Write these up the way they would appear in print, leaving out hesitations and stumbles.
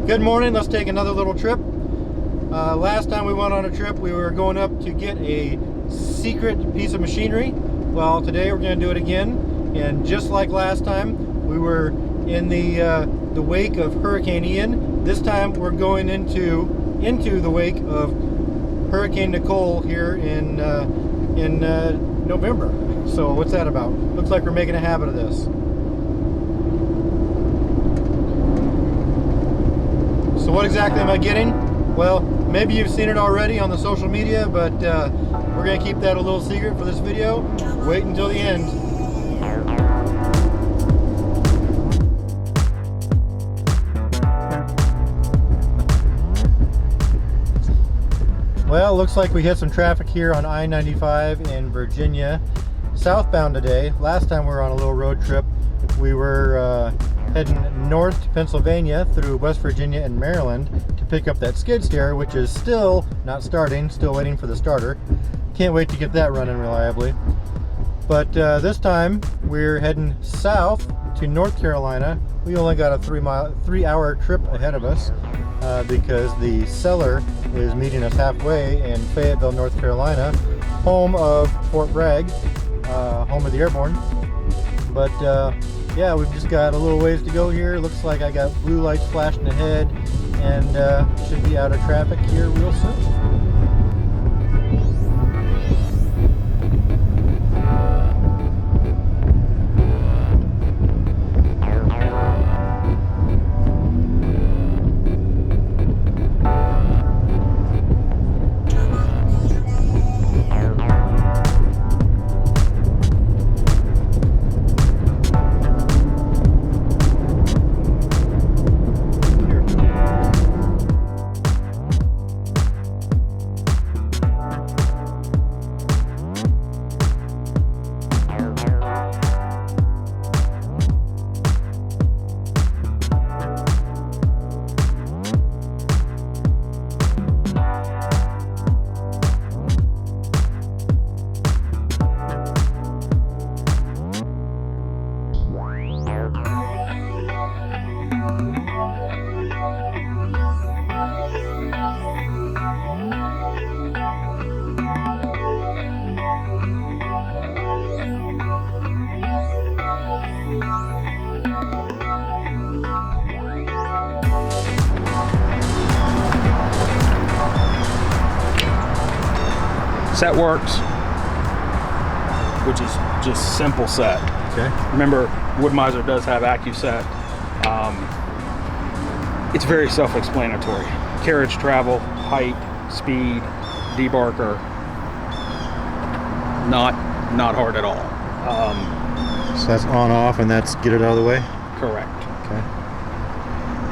Good morning. Let's take another little trip. Last time we went on a trip, we were going up to get a secret piece of machinery. Well, today we're going to do it again. And just like last time, we were in the wake of Hurricane Ian. This time we're going into the wake of Hurricane Nicole here in November. So what's that about? Looks like we're making a habit of this. So what exactly am I getting? Well, maybe you've seen it already on the social media, but we're going to keep that a little secret for this video. Wait until the end. Well, looks like we hit some traffic here on I-95 in Virginia, southbound today. Last time we were on a little road trip, we were heading north to Pennsylvania through West Virginia and Maryland to pick up that skid steer, which is still not starting, still waiting for the starter. Can't wait to get that running reliably. But this time we're heading south to North Carolina. We only got a 3-hour trip ahead of us because the seller is meeting us halfway in Fayetteville, North Carolina, home of Fort Bragg, home of the airborne. But yeah, we've just got a little ways to go here. Looks like I got blue lights flashing ahead and should be out of traffic here real soon. Set works, which is just simple set. Okay. Remember, Woodmizer does have AccuSet. It's very self-explanatory. Carriage travel, height, speed, debarker, not hard at all. So that's on off and that's get it out of the way? Correct. Okay.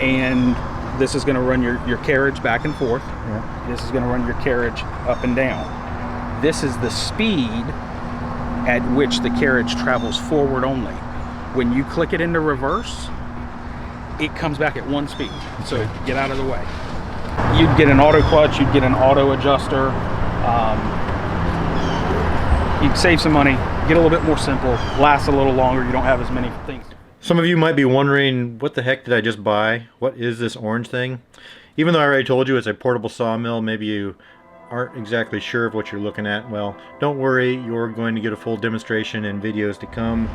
And this is going to run your carriage back and forth. Yeah. This is going to run your carriage up and down. This is the speed at which the carriage travels forward only. When you click it into reverse, it comes back at one speed. So get out of the way. You'd get an auto clutch, you'd get an auto adjuster. You'd save some money, get a little bit more simple, last a little longer, you don't have as many things. Some of you might be wondering, what the heck did I just buy? What is this orange thing? Even though I already told you it's a portable sawmill, maybe you aren't exactly sure of what you're looking at. Well, don't worry, you're going to get a full demonstration and videos to come,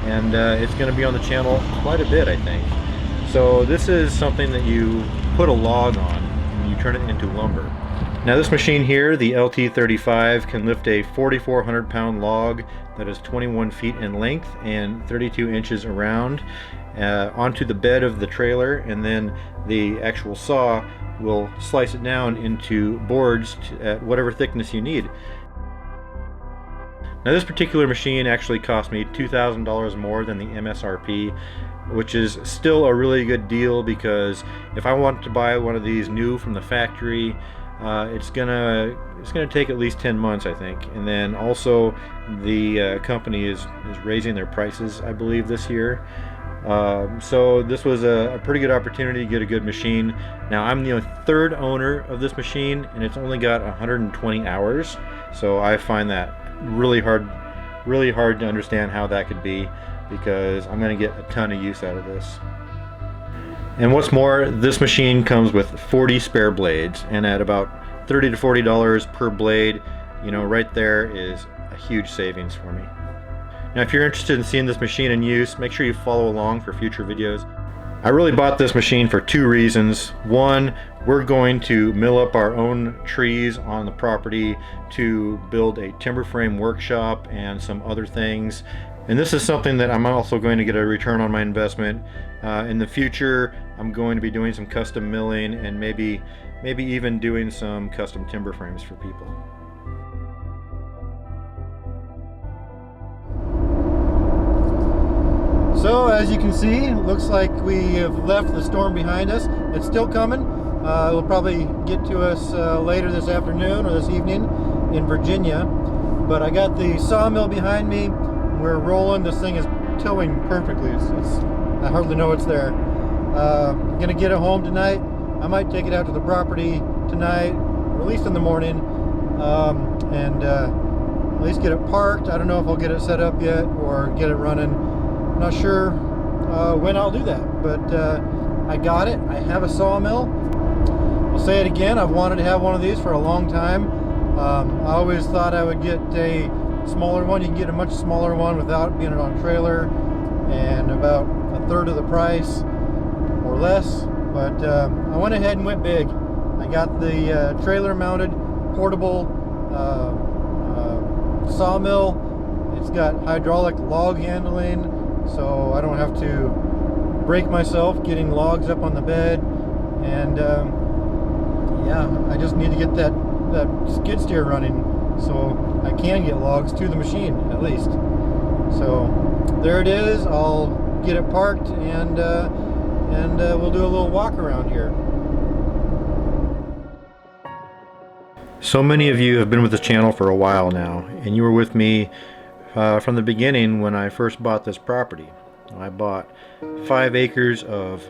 and it's going to be on the channel quite a bit, I think. So this is something that you put a log on and you turn it into lumber. Now this machine here, the LT35, can lift a 4,400 pound log that is 21 feet in length and 32 inches around onto the bed of the trailer, and then the actual saw will slice it down into boards at whatever thickness you need. Now this particular machine actually cost me $2,000 more than the MSRP, which is still a really good deal, because if I want to buy one of these new from the factory, it's gonna take at least 10 months, I think. And then also the company is raising their prices, I believe, this year. So this was a pretty good opportunity to get a good machine. Now I'm the third owner of this machine, and it's only got 120 hours, so I find that really hard to understand how that could be, because I'm going to get a ton of use out of this. And what's more, this machine comes with 40 spare blades, and at about $30 to $40 per blade, you know, right there is a huge savings for me. Now, if you're interested in seeing this machine in use, make sure you follow along for future videos. I really bought this machine for two reasons. One, we're going to mill up our own trees on the property to build a timber frame workshop and some other things. And this is something that I'm also going to get a return on my investment. In the future, I'm going to be doing some custom milling and maybe even doing some custom timber frames for people. So as you can see, it looks like we have left the storm behind us. It's still coming. It will probably get to us later this afternoon or this evening in Virginia. But I got the sawmill behind me. We're rolling. This thing is towing perfectly. I hardly know it's there. Gonna get it home tonight. I might take it out to the property tonight, or at least in the morning, and at least get it parked. I don't know if I'll get it set up yet or get it running. Not sure when I'll do that, but I got it. I have a sawmill. I'll say it again, I've wanted to have one of these for a long time. I always thought I would get a smaller one. You can get a much smaller one without being on a trailer, and about a third of the price or less, but I went ahead and went big. I got the trailer mounted portable sawmill. It's got hydraulic log handling, so I don't have to break myself getting logs up on the bed. And yeah, I just need to get that skid steer running so I can get logs to the machine at least. So there it is. I'll get it parked, and we'll do a little walk around here. So many of you have been with this channel for a while now, and you were with me from the beginning when I first bought this property. I bought 5 acres of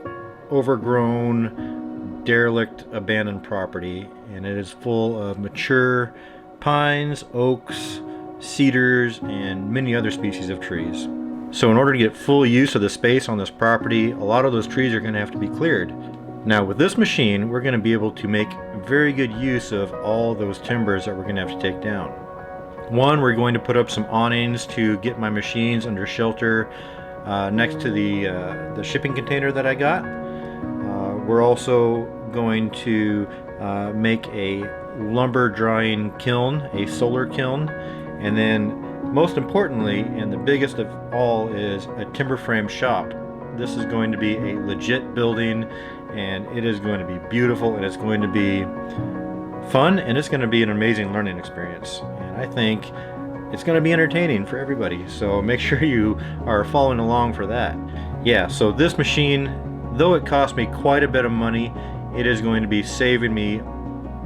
overgrown, derelict, abandoned property, and it is full of mature pines, oaks, cedars, and many other species of trees. So in order to get full use of the space on this property, a lot of those trees are going to have to be cleared. Now with this machine, we're going to be able to make very good use of all those timbers that we're going to have to take down. One, we're going to put up some awnings to get my machines under shelter next to the shipping container that I got. We're also going to make a lumber drying kiln, a solar kiln, and then most importantly, and the biggest of all, is a timber frame shop. This is going to be a legit building, and it is going to be beautiful, and it's going to be fun, and it's going to be an amazing learning experience. And I think it's going to be entertaining for everybody, so make sure you are following along for that. Yeah, so this machine, though it cost me quite a bit of money, it is going to be saving me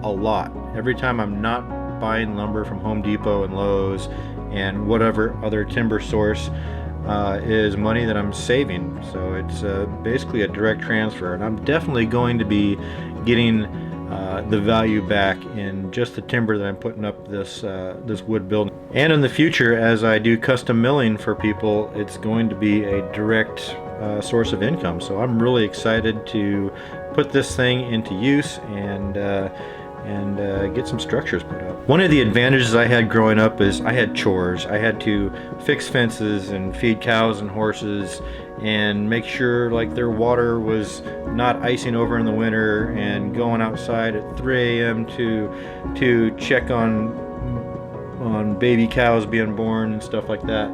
a lot. Every time I'm not buying lumber from Home Depot and Lowe's and whatever other timber source, is money that I'm saving. So it's basically a direct transfer, and I'm definitely going to be getting the value back in just the timber that I'm putting up this wood building. And in the future, as I do custom milling for people, it's going to be a direct source of income. So I'm really excited to put this thing into use and get some structures put up. One of the advantages I had growing up is I had chores. I had to fix fences and feed cows and horses and make sure like their water was not icing over in the winter, and going outside at 3 a.m. to check on baby cows being born and stuff like that.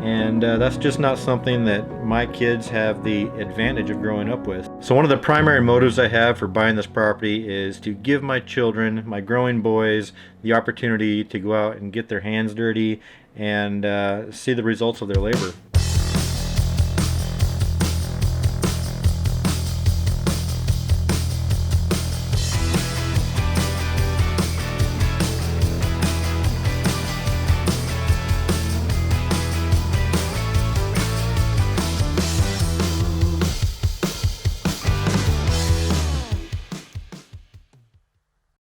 And that's just not something that my kids have the advantage of growing up with. So one of the primary motives I have for buying this property is to give my children, my growing boys, the opportunity to go out and get their hands dirty and see the results of their labor.